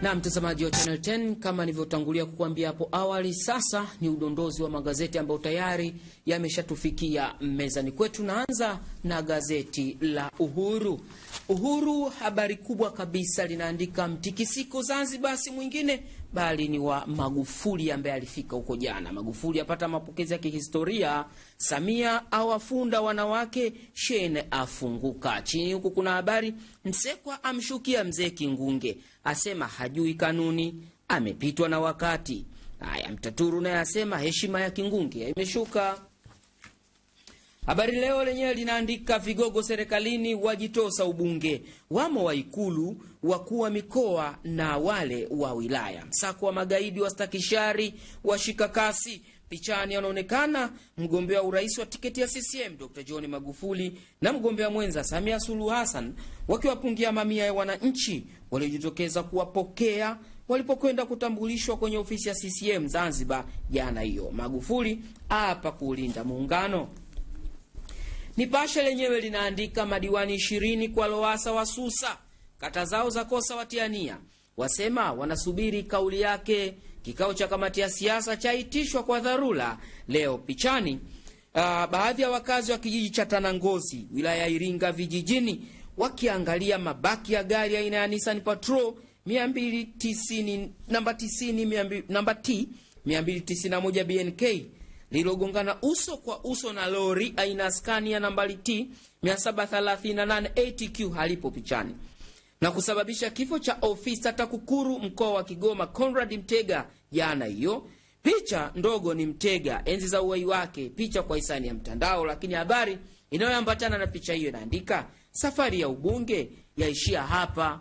Na mtazamaji wa Channel 10, kama nilivyotangulia kukuambia hapo awali, sasa ni udondozi wa magazeti ambayo tayari yameshatufikia mezani kwetu. Naanza na gazeti la Uhuru. Uhuru, habari kubwa kabisa, linaandika mtikisiko Zanzibar si mwingine bali ni wa Magufuli ambaye alifika huko jana. Magufuli apata mapokezi ya kihistoria, Samia awafunda wanawake, Shein afunguka. Chini huku kuna habari, Msekwa amshukia mzee Kingunge, asema hajui kanuni, amepitwa na wakati. Haya, Mtaturu naye asema heshima ya Kingunge imeshuka. Habari Leo lenyewe linaandika vigogo serikalini wajitosa ubunge, wamo wa Ikulu, wakuu wa mikoa na wale wa wilaya. Msako wa magaidi wa stakishari washika kasi. Pichani anaonekana mgombea urais wa tiketi ya CCM Dr. John Magufuli na mgombea mwenza Samia Suluhu Hassan wakiwapungia mamia ya wananchi waliojitokeza kuwapokea walipokwenda kutambulishwa kwenye ofisi ya CCM Zanzibar jana hiyo. Magufuli hapa kulinda muungano. Nipashe lenyewe linaandika madiwani 20 kwa Lowassa wasusa, kata zao za kosa watiania, wasema wanasubiri kauli yake. Kikao cha kamati ya siasa chaitishwa kwa dharura leo. Pichani baadhi ya wakazi wa kijiji cha Tanangozi wilaya ya Iringa vijijini wakiangalia mabaki ya gari aina ya Nissan Patrol 290 namba T 291 BNK lilogongana uso kwa uso na lori aina Scania nambari T 738 ATQ halipo pichani, na kusababisha kifo cha ofisa TAKUKURU mkoa wa Kigoma Conrad Mtega jana hiyo. Picha ndogo ni Mtega enzi za uhai wake, picha kwa hisani ya mtandao, lakini habari inayoambatana na picha hiyo inaandika safari ya ubunge yaishia hapa.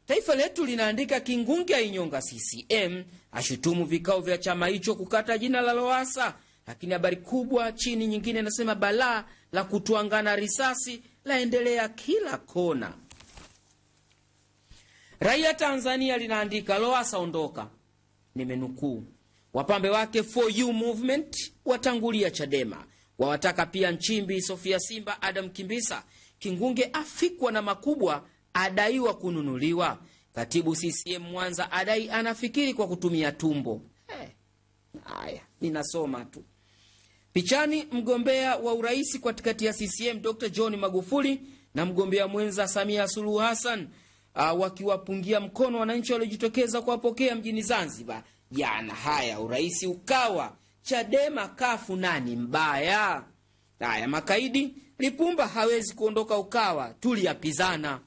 Taifa Letu linaandika Kingunge ainyonga CCM, ashutumu vikao vya chama hicho kukata jina la Lowassa. Lakini habari kubwa chini nyingine nasema balaa la kutuangana risasi laendelea kila kona. Raia Tanzania linaandika Lowassa ondoka, nimenukuu, wapambe wake For You Movement watangulia Chadema, wawataka pia Nchimbi, Sofia Simba, Adam Kimbisa. Kingunge afikwa na makubwa, adaiwa kununuliwa. Katibu CCM Mwanza adai anafikiri kwa kutumia tumbo. Haya, ninasoma tu. Pichani mgombea wa urais kwa tiketi ya CCM Dr. John Magufuli na mgombea mwenza Samia Suluhu Hassan wakiwapungia mkono wananchi waliojitokeza kuwapokea mjini Zanzibar jana. Haya, urais ukawa Chadema kafu nani mbaya? Haya, makaidi Lipumba hawezi kuondoka Ukawa, tuliyapizana.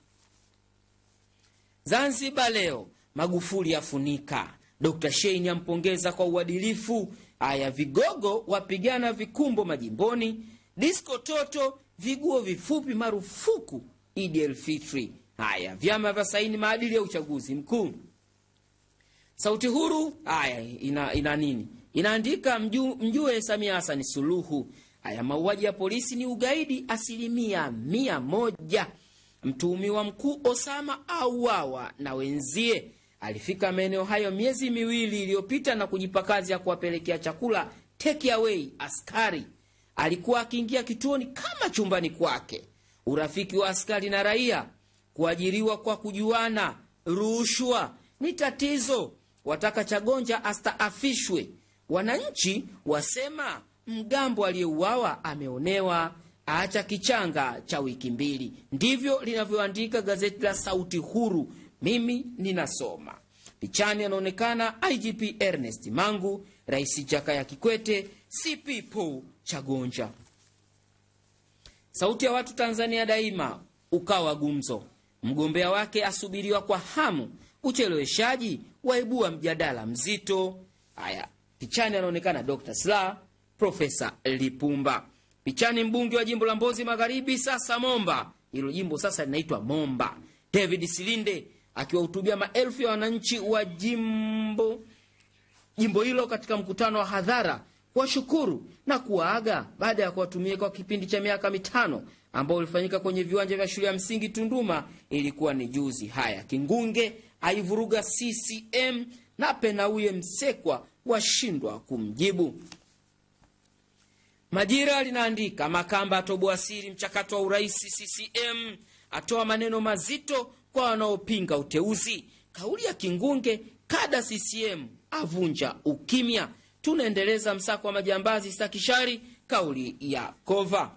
Zanzibar Leo, Magufuli afunika, Dr. Shein ampongeza kwa uadilifu. Haya, vigogo wapigana vikumbo majimboni. Disco toto viguo vifupi marufuku Eid el-Fitri. Haya, vyama vya saini maadili ya uchaguzi mkuu. Sauti Huru haya ina nini? Inaandika mjue Samia Hassan Suluhu. Haya, mauaji ya polisi ni ugaidi 100%. Mtuhumiwa mkuu Osama auawa na wenzie. Alifika maeneo hayo miezi miwili iliyopita na kujipa kazi ya kuwapelekea chakula take away askari. Alikuwa akiingia kituoni kama chumbani kwake. Urafiki wa askari na raia, kuajiriwa kwa kujuana, rushwa ni tatizo. Wataka Chagonja astaafishwe. Wananchi wasema mgambo aliyeuawa ameonewa, acha kichanga cha wiki mbili. Ndivyo linavyoandika gazeti la Sauti Huru. Mimi ninasoma. Pichani anaonekana IGP Ernest Mangu, Rais Jakaya Kikwete, CP Paul Chagonja. Sauti ya Watu Tanzania Daima, Ukawa gumzo, mgombea wake asubiriwa kwa hamu, ucheleweshaji waibua mjadala mzito. Haya, pichani anaonekana Dr. Slaa, Profesa Lipumba. Pichani mbunge wa jimbo la Mbozi Magharibi sasa Momba, hilo jimbo sasa linaitwa Momba, David Silinde akiwahutubia maelfu ya wananchi wa jimbo hilo katika mkutano wa hadhara kuwashukuru na kuwaaga baada ya kuwatumia kwa kipindi cha miaka 5 ambao ulifanyika kwenye viwanja vya shule ya msingi Tunduma. Ilikuwa ni juzi. Haya, Kingunge aivuruga CCM na Penauye Msekwa washindwa kumjibu. Majira linaandika Makamba atoboa siri mchakato wa urais CCM. atoa maneno mazito kwa wanaopinga uteuzi. Kauli ya Kingunge, kada CCM avunja ukimya. Tunaendeleza msako wa majambazi Stakishari, kauli ya Kova.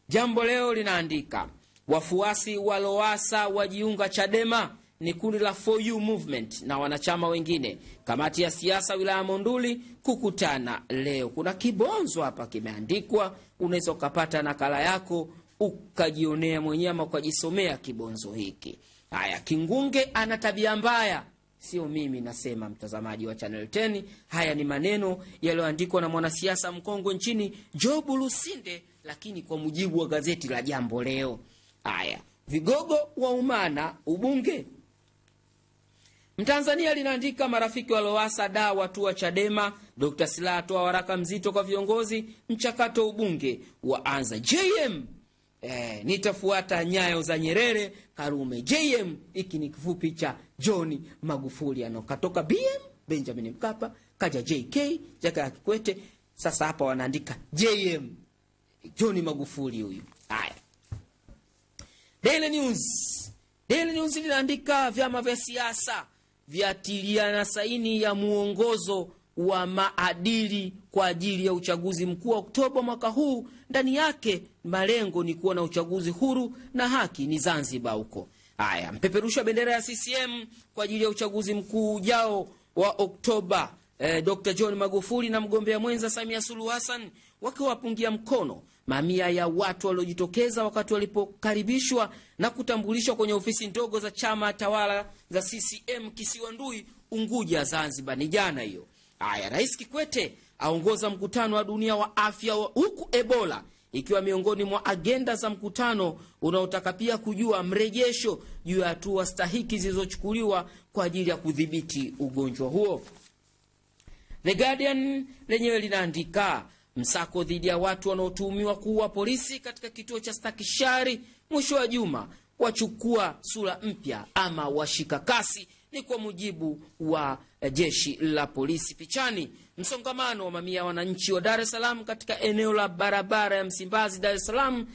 Jambo Leo linaandika wafuasi wa Lowassa wajiunga Chadema, ni kundi la For You Movement na wanachama wengine. Kamati ya siasa wilaya Monduli kukutana leo. Kuna kibonzo hapa kimeandikwa, unaweza ukapata nakala yako ukajionea mwenyewe ama ukajisomea kibonzo hiki. Haya, Kingunge ana tabia mbaya. Sio mimi nasema, mtazamaji wa Channel 10. Haya ni maneno yaliyoandikwa na mwanasiasa mkongwe nchini Job Lusinde, lakini kwa mujibu wa gazeti la Jambo Leo. Haya, vigogo wa umana ubunge. Mtanzania linaandika marafiki wa Lowassa da watu wa Chadema. Dr. Slaa toa waraka mzito kwa viongozi, mchakato ubunge waanza. JM nitafuata nyayo za Nyerere, Karume. JM hiki ni kifupi cha John Magufuli, anokatoka BM Benjamin Mkapa, kaja JK Jakaya Kikwete, sasa hapa wanaandika JM John Magufuli huyu. Haya, Daily News linaandika vyama vya siasa vyatiliana saini ya muongozo wa maadili kwa ajili ya uchaguzi mkuu wa Oktoba mwaka huu. Ndani yake malengo ni kuwa na uchaguzi huru na haki ni Zanzibar huko. Haya, mpeperusha bendera ya CCM kwa ajili ya uchaguzi mkuu ujao wa Oktoba. Dr. John Magufuli na mgombea mwenza Samia Suluhu Hassan wakiwapungia mkono mamia ya watu waliojitokeza wakati walipokaribishwa na kutambulishwa kwenye ofisi ndogo za chama tawala za CCM Kisiwa Ndui, Unguja, Zanzibar. Ni jana hiyo. Haya, Rais Kikwete aongoza mkutano wa dunia wa afya huku Ebola ikiwa miongoni mwa agenda za mkutano unaotaka pia kujua mrejesho juu ya hatua stahiki zilizochukuliwa kwa ajili ya kudhibiti ugonjwa huo. The Guardian lenyewe linaandika msako dhidi ya watu wanaotuhumiwa kuua polisi katika kituo cha Stakishari mwisho wa juma wachukua sura mpya ama washika kasi, ni kwa mujibu wa jeshi la polisi. Pichani msongamano wa mamia wananchi wa Dar es Salaam katika eneo la barabara ya Msimbazi Dar es Salaam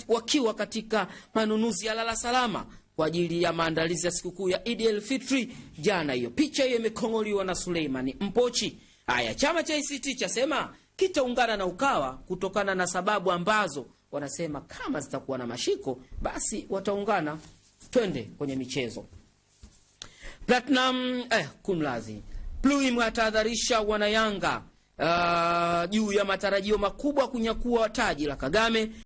wakiwa katika manunuzi ya lala salama kwa ajili ya maandalizi ya sikukuu ya Eid al-Fitri jana. Hiyo picha hiyo imekongoliwa na Suleimani Mpochi. Haya, chama cha ACT chasema kitaungana na Ukawa kutokana na sababu ambazo wanasema kama zitakuwa na mashiko basi wataungana. Twende kwenye michezo. Platinum kumlazi Pluim atahadharisha wanayanga juu ya matarajio makubwa kunyakua taji la Kagame.